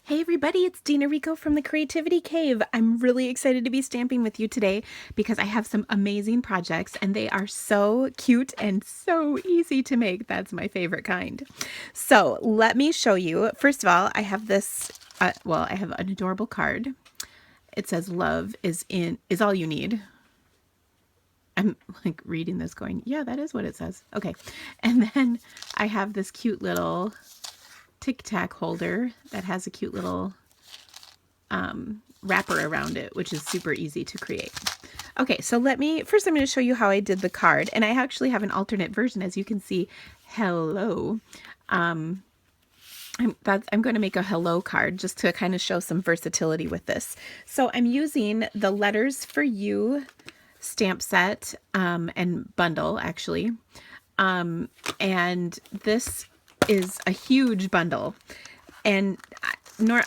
Hey everybody, it's Dina Rico from the Creativity Cave. I'm really excited to be stamping with you today because I have some amazing projects and they are so cute and so easy to make. That's my favorite kind. So let me show you. First of all, I have this, I have an adorable card. It says love is all you need. I'm like reading this going, yeah, that is what it says. Okay. And then I have this cute little Tic Tac holder that has a cute little wrapper around it, which is super easy to create. Okay, so first I'm going to show you how I did the card, and I actually have an alternate version, as you can see. Hello. I'm going to make a hello card just to kind of show some versatility with this. So I'm using the Letters for You stamp set and bundle, actually. And this is a huge bundle. And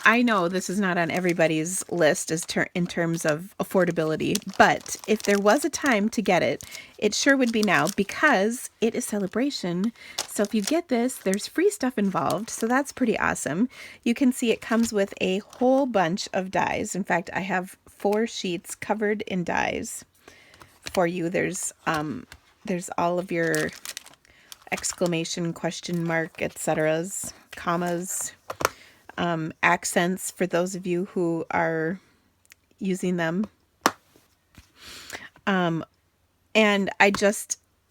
I know this is not on everybody's list in terms of affordability, but if there was a time to get it, it sure would be now because it is celebration. So if you get this, there's free stuff involved. So that's pretty awesome. You can see it comes with a whole bunch of dies. In fact, I have 4 sheets covered in dies for you. There's all of your exclamation, question mark, etceteras, commas, accents for those of you who are using them. And I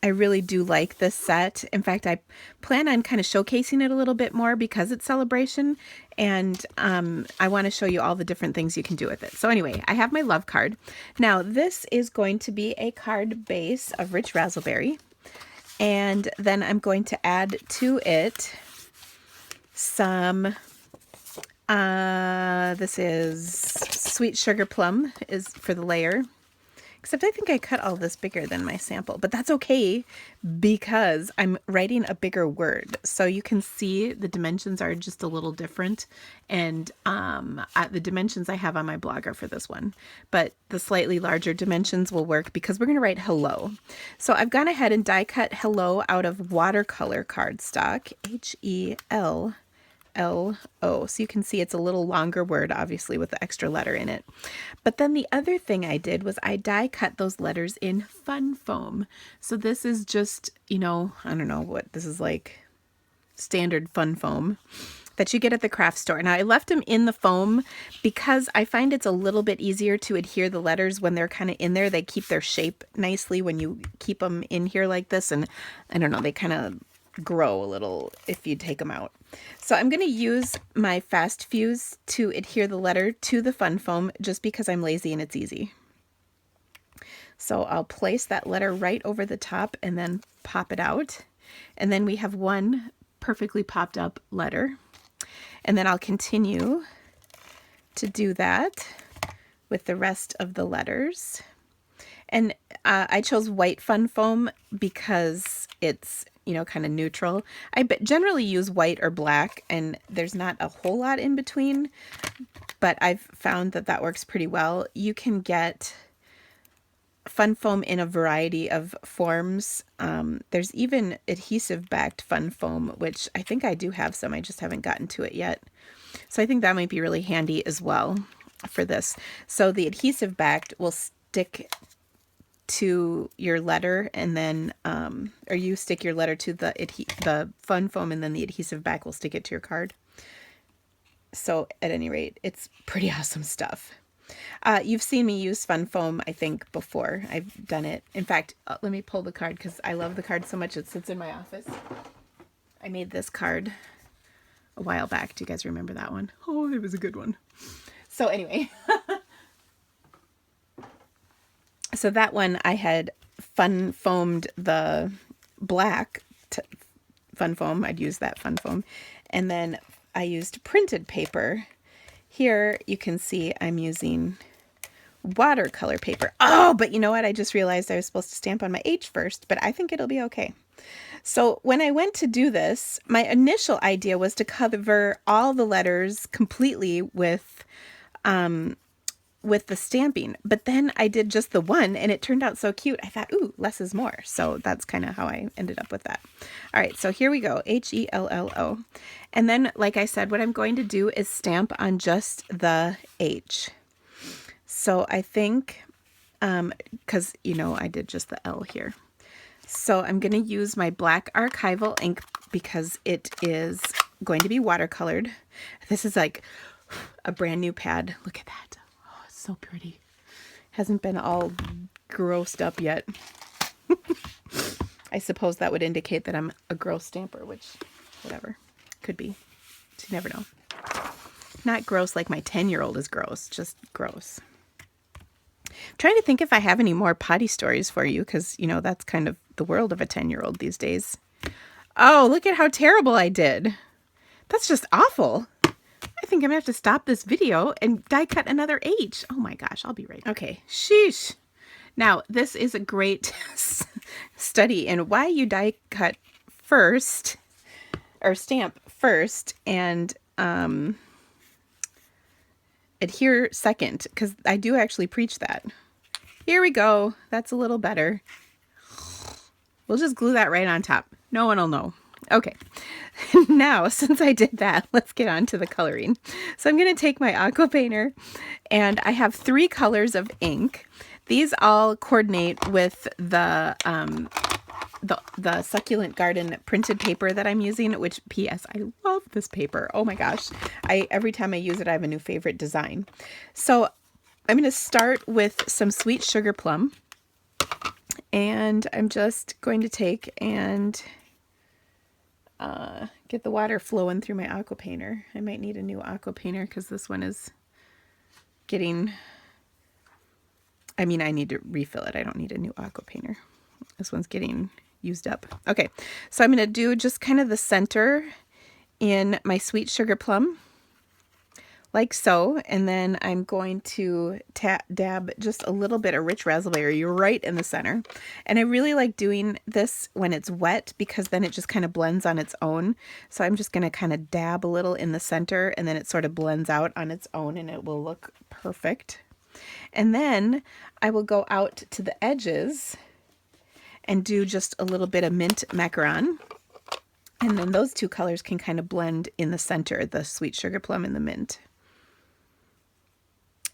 really do like this set. In fact, I plan on kind of showcasing it a little bit more because it's celebration, and I want to show you all the different things you can do with it. So anyway, I have my love card. Now, this is going to be a card base of Rich Razzleberry, and then I'm going to add to it some this is Sweet Sugar Plum is for the layer. Except I think I cut all this bigger than my sample, but that's okay because I'm writing a bigger word. So you can see the dimensions are just a little different. And the dimensions I have on my blog are for this one. But the slightly larger dimensions will work because we're going to write hello. So I've gone ahead and die cut hello out of watercolor cardstock, HELLO. So you can see it's a little longer word, obviously, with the extra letter in it. But then the other thing I did was I die cut those letters in fun foam. So this is just, I don't know what this is, like standard fun foam that you get at the craft store. Now I left them in the foam because I find it's a little bit easier to adhere the letters when they're kind of in there. They keep their shape nicely when you keep them in here like this. And I don't know, they kind of grow a little if you take them out. So I'm going to use my fast fuse to adhere the letter to the fun foam just because I'm lazy and it's easy. So I'll place that letter right over the top and then pop it out. And then we have one perfectly popped up letter. And then I'll continue to do that with the rest of the letters. And I chose white fun foam because it's kind of neutral. I generally use white or black, and there's not a whole lot in between, but I've found that works pretty well. You can get fun foam in a variety of forms. There's even adhesive-backed fun foam, which I think I do have some. I just haven't gotten to it yet. So I think that might be really handy as well for this. So the adhesive-backed will stick to your letter, and then or you stick your letter to the fun foam, and then the adhesive back will stick it to your card. So at any rate, it's pretty awesome stuff. You've seen me use fun foam, I think, before. I've done it. In fact, let me pull the card because I love the card so much it sits in my office. I made this card a while back. Do you guys remember that one? Oh, it was a good one. So anyway, so that one I had fun foamed the black fun foam. I'd use that fun foam. And then I used printed paper. Here you can see I'm using watercolor paper. Oh, but you know what? I just realized I was supposed to stamp on my H first, but I think it'll be okay. So when I went to do this, my initial idea was to cover all the letters completely with with the stamping, but then I did just the one and it turned out so cute. I thought, ooh, less is more. So that's kind of how I ended up with that. All right, so here we go, Hello. And then, like I said, what I'm going to do is stamp on just the H. So I think, because, you know, I did just the L here. So I'm going to use my black archival ink because it is going to be watercolored. This is like a brand new pad. Look at that. Oh, it's so pretty. Hasn't been all grossed up yet. I suppose that would indicate that I'm a gross stamper, which, whatever, could be. You never know. Not gross like my 10-year-old is gross, just gross. I'm trying to think if I have any more potty stories for you, because, you know, that's kind of the world of a 10-year-old these days. Oh, look at how terrible I did. That's just awful. I think I'm gonna have to stop this video and die cut another H. Oh my gosh, I'll be right back. Okay, sheesh. Now, this is a great study in why you die cut first, or stamp first, and adhere second, because I do actually preach that. Here we go. That's a little better. We'll just glue that right on top. No one will know. Okay. Now, since I did that, let's get on to the coloring. So I'm going to take my aqua painter, and I have 3 colors of ink. These all coordinate with the Succulent Garden printed paper that I'm using, which, P.S., I love this paper. Oh my gosh. Every time I use it, I have a new favorite design. So I'm going to start with some sweet sugar plum, and I'm just going to take and get the water flowing through my aqua painter. I might need a new aqua painter because this one is getting, I mean, I need to refill it. I don't need a new aqua painter. This one's getting used up. Okay, so I'm going to do just kind of the center in my sweet sugar plum, like so, and then I'm going to dab just a little bit of rich raspberry right in the center. And I really like doing this when it's wet because then it just kind of blends on its own. So I'm just going to kind of dab a little in the center, and then it sort of blends out on its own and it will look perfect. And then I will go out to the edges and do just a little bit of mint macaron. And then those 2 colors can kind of blend in the center, the sweet sugar plum and the mint.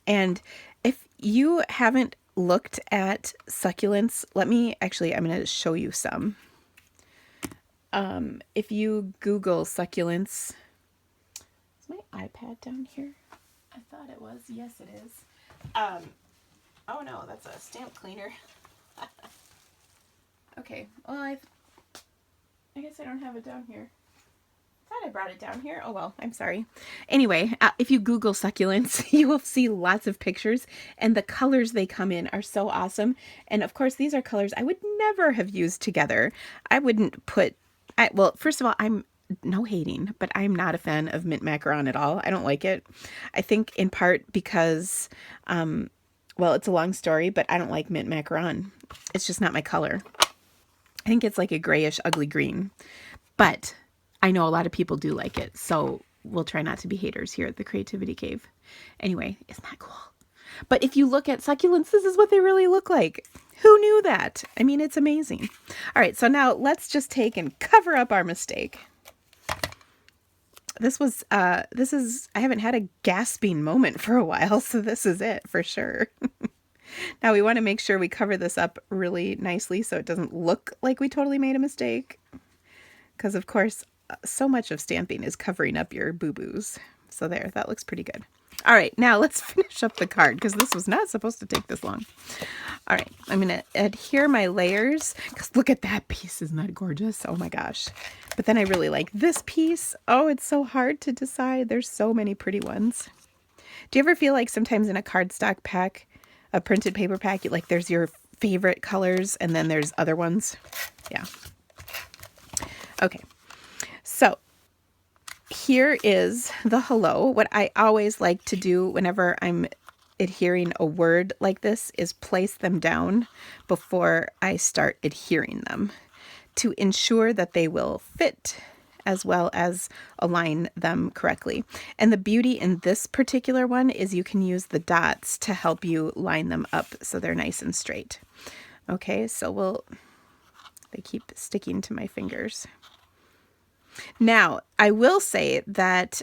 And if you haven't looked at succulents, I'm going to show you some. If you Google succulents, is my iPad down here? I thought it was. Yes, it is. Oh no, that's a stamp cleaner. Okay, well, I guess I don't have it down here. Thought I brought it down here. Oh well, I'm sorry. Anyway, if you Google succulents, you will see lots of pictures, and the colors they come in are so awesome. And of course, these are colors I would never have used together. I wouldn't put, well, first of all, I'm no hating, but I'm not a fan of mint macaron at all. I don't like it. I think in part because, well, it's a long story, but I don't like mint macaron. It's just not my color. I think it's like a grayish, ugly green, but I know a lot of people do like it, so we'll try not to be haters here at the Creativity Cave. Anyway, isn't that cool? But if you look at succulents, this is what they really look like. Who knew that? I mean, it's amazing. All right, so now let's just take and cover up our mistake. This is, I haven't had a gasping moment for a while, so this is it for sure. Now we want to make sure we cover this up really nicely so it doesn't look like we totally made a mistake. Because, of course, so much of stamping is covering up your boo-boos. So there, that looks pretty good. All right, now let's finish up the card because this was not supposed to take this long. All right, I'm going to adhere my layers because look at that piece. Isn't that gorgeous? Oh my gosh. But then I really like this piece. Oh, it's so hard to decide. There's so many pretty ones. Do you ever feel like sometimes in a cardstock pack, a printed paper pack, like there's your favorite colors and then there's other ones? Yeah. Okay, so here is the hello. What I always like to do whenever I'm adhering a word like this is place them down before I start adhering them to ensure that they will fit as well as align them correctly. And the beauty in this particular one is you can use the dots to help you line them up so they're nice and straight. Okay, so they keep sticking to my fingers. Now, I will say that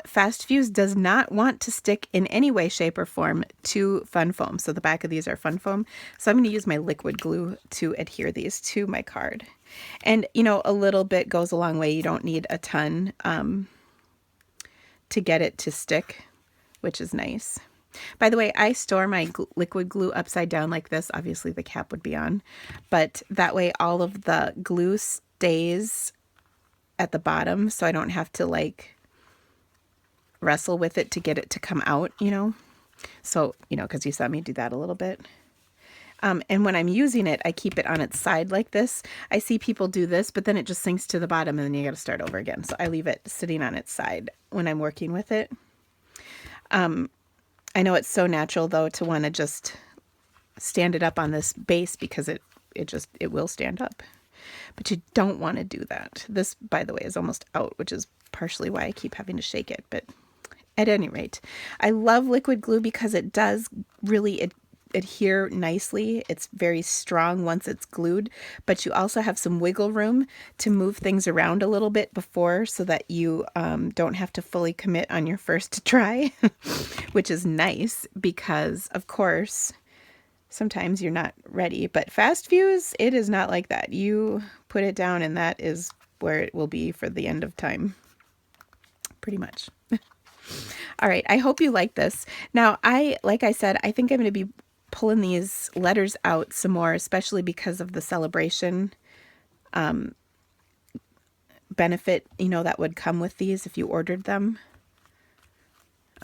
Fast Fuse does not want to stick in any way, shape, or form to Fun Foam. So the back of these are Fun Foam. So I'm going to use my liquid glue to adhere these to my card. And, you know, a little bit goes a long way. You don't need a ton to get it to stick, which is nice. By the way, I store my liquid glue upside down like this. Obviously, the cap would be on. But that way, all of the glue stays at the bottom, so I don't have to like wrestle with it to get it to come out, you know. So, you know, because you saw me do that a little bit. And when I'm using it, I keep it on its side like this. I see people do this, but then it just sinks to the bottom and then you got to start over again. So I leave it sitting on its side when I'm working with it. I know it's so natural though to want to just stand it up on this base because it will stand up. But you don't want to do that. This, by the way, is almost out, which is partially why I keep having to shake it. But at any rate, I love liquid glue because it does really adhere nicely. It's very strong once it's glued, but you also have some wiggle room to move things around a little bit before so that you don't have to fully commit on your first try, which is nice because, of course, sometimes you're not ready, but Fast Fuse, it is not like that. You put it down and that is where it will be for the end of time, pretty much. All right, I hope you like this. Now, like I said, I think I'm going to be pulling these letters out some more, especially because of the celebration benefit, you know, that would come with these if you ordered them.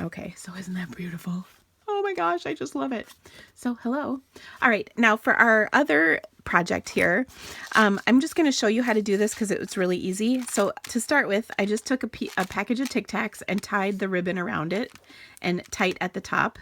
Okay, so isn't that beautiful? Oh my gosh, I just love it. So hello. All right, now for our other project here, I'm just going to show you how to do this because it's really easy. So to start with, I just took a package of Tic Tacs and tied the ribbon around it and tight at the top.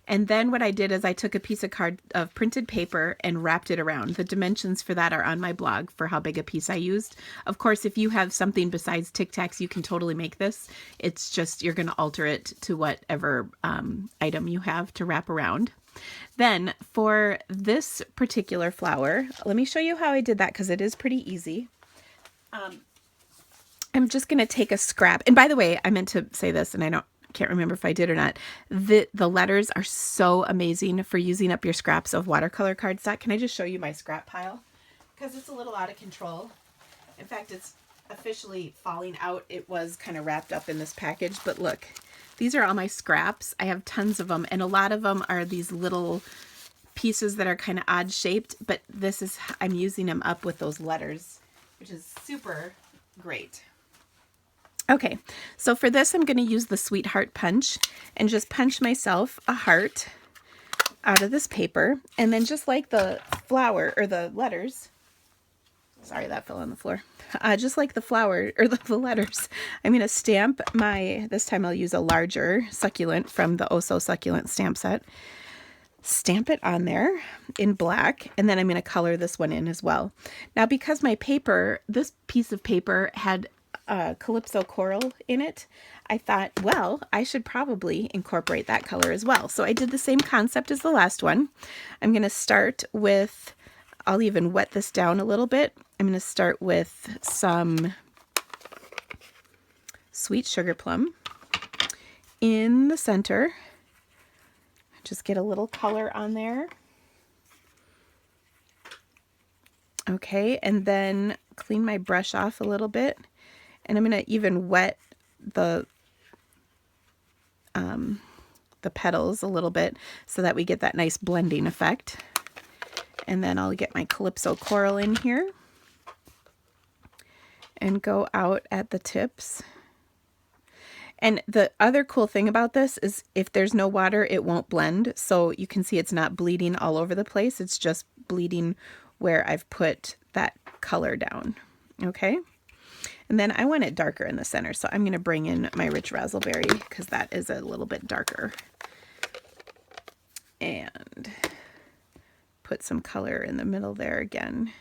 And then what I did is I took a piece of printed paper and wrapped it around. The dimensions for that are on my blog for how big a piece I used. Of course, if you have something besides Tic Tacs, you can totally make this. It's just you're going to alter it to whatever item you have to wrap around. Then for this particular flower, let me show you how I did that because it is pretty easy. I'm just going to take a scrap. And by the way, I meant to say this and can't remember if I did or not. The letters are so amazing for using up your scraps of watercolor cardstock. Can I just show you my scrap pile? Because it's a little out of control. In fact, it's officially falling out. It was kind of wrapped up in this package, but look, these are all my scraps. I have tons of them, and a lot of them are these little pieces that are kind of odd shaped, but I'm using them up with those letters, which is super great. Okay, so for this, I'm going to use the Sweetheart punch and just punch myself a heart out of this paper. And then just like the flower or the letters, sorry, that fell on the floor. Just like the flower or the letters, I'm going to stamp this time I'll use a larger Succulent from the Oh So Succulent stamp set. Stamp it on there in black, and then I'm going to color this one in as well. Now, because this piece of paper had Calypso Coral in it, I thought, well, I should probably incorporate that color as well. So I did the same concept as the last one. I'm going to start with, I'll even wet this down a little bit. I'm going to start with some Sweet Sugar Plum in the center. Just get a little color on there. Okay, and then clean my brush off a little bit. And I'm going to even wet the petals a little bit so that we get that nice blending effect. And then I'll get my Calypso Coral in here and go out at the tips. And the other cool thing about this is if there's no water, it won't blend. So you can see it's not bleeding all over the place. It's just bleeding where I've put that color down. Okay. And then I want it darker in the center, so I'm going to bring in my Rich Razzleberry because that is a little bit darker. And put some color in the middle there again.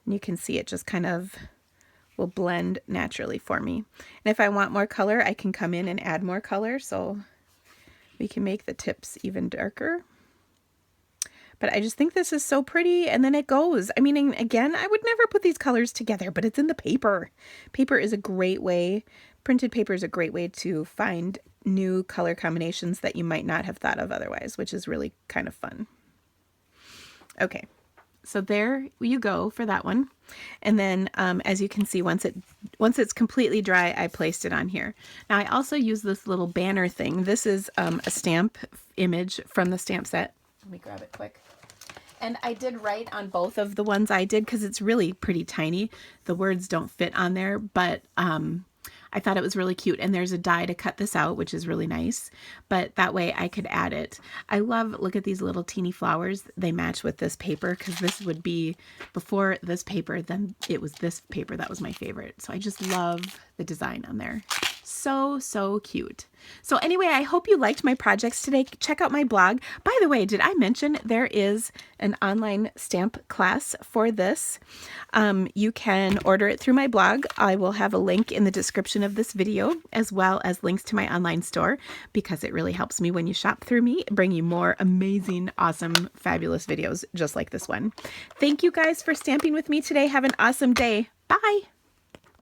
And you can see it just kind of will blend naturally for me. And if I want more color, I can come in and add more color, so we can make the tips even darker. But I just think this is so pretty, and then it goes. I mean, again, I would never put these colors together, but it's in the paper. Paper is a great way, printed paper is a great way to find new color combinations that you might not have thought of otherwise, which is really kind of fun. Okay, so there you go for that one. And then as you can see, once it's completely dry, I placed it on here. Now I also use this little banner thing. This is a stamp image from the stamp set. Let me grab it quick. And I did write on both of the ones I did because it's really pretty tiny. The words don't fit on there, but I thought it was really cute. And there's a die to cut this out, which is really nice. But that way I could add it. I love, look at these little teeny flowers. They match with this paper because this would be before this paper, then it was this paper that was my favorite. So I just love the design on there. So cute. So anyway, I hope you liked my projects today. Check out my blog. By the way, did I mention there is an online stamp class for this? You can order it through my blog. I will have a link in the description of this video, as well as links to my online store, because it really helps me when you shop through me, bring you more amazing, awesome, fabulous videos just like this one. Thank you guys for stamping with me today. Have an awesome day. Bye.